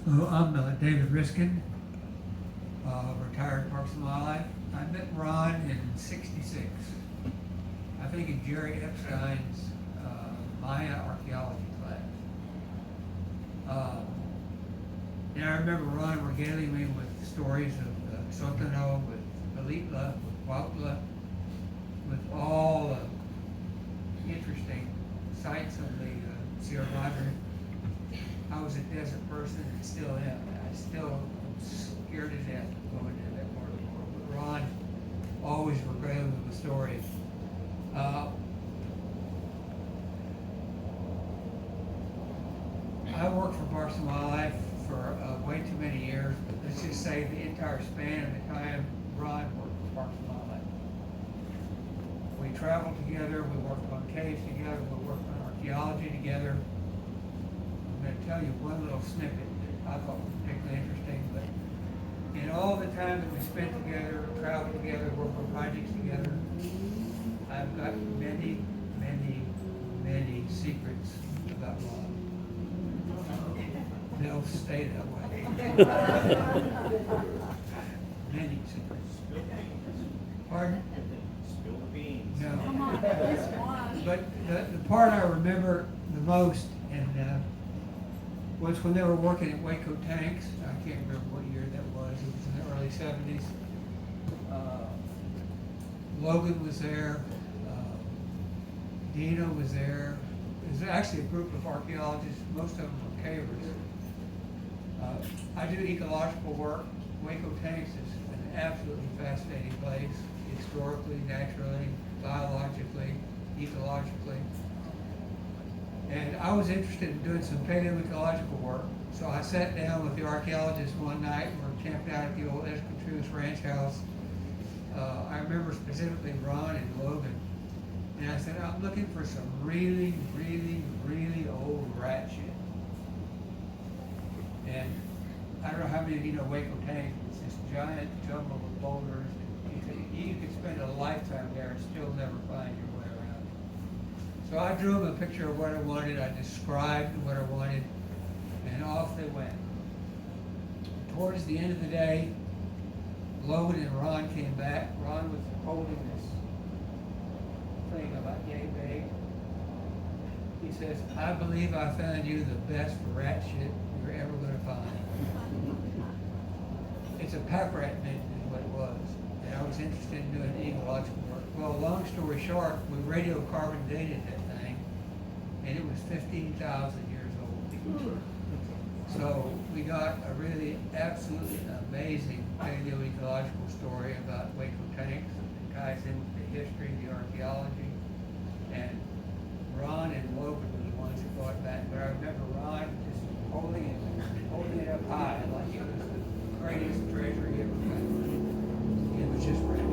I'm David Riskin, retired Parks and Wildlife. I met Ron in '66. I think in Jerry Epstein's Maya archaeology class. And I remember Ron regaling me with stories of Sotano, with Belitla, with Huautla, with all the interesting sites of the Sierra Madre. I was a desert person and still am. I still am scared to death going into that part of the world. But Ron always regaled with the stories. I worked for Parks and Wildlife for way too many years, but let's just say the entire span of the time Ron worked for Parks and Wildlife. We traveled together, we worked on caves together, we worked on archaeology together. I'm going to tell you one little snippet that I thought was particularly interesting, but in all the time that we spent together, traveled together, worked on projects together, I've got many, many, many secrets about Ron. They'll stay that way. Many secrets. Pardon? Spill the beans. No. Come on, this one. But the part I remember the most was when they were working at Waco Tanks. I can't remember what year that was. It was in the early '70s. Logan was there. Dino was there. It was actually a group of archaeologists. Most of them were cavers. I do ecological work. Waco Tanks is an absolutely fascinating place, historically, naturally, biologically, ecologically. And I was interested in doing some paleoecological work. So I sat down with the archaeologists one night. We were camped out at the old Escatrews Ranch House. I remember specifically Ron and Logan. And I said, I'm looking for some really, really, really old rat shit. And I don't know how many of you know Waco Tank. It's this giant jumble of boulders. You could spend a lifetime there and still never find your way around. So I drew them a picture of what I wanted. I described what I wanted, and off they went. Towards the end of the day, Logan and Ron came back. Ron was holding this thing about yay big. He says, I believe I found you the best rat shit you're ever going to find. It's a pack rat net is what it was. And I was interested in doing ecological work. Well, long story short, we radiocarbon dated that thing, and it was 15,000 years old. So we got a really absolutely amazing paleoecological story about Waco Tanks. It ties in with the history, the archaeology, and Ron and Logan were the ones who brought it back. But I remember Ron just holding it up high like it was the greatest treasure he ever found. It was just rich.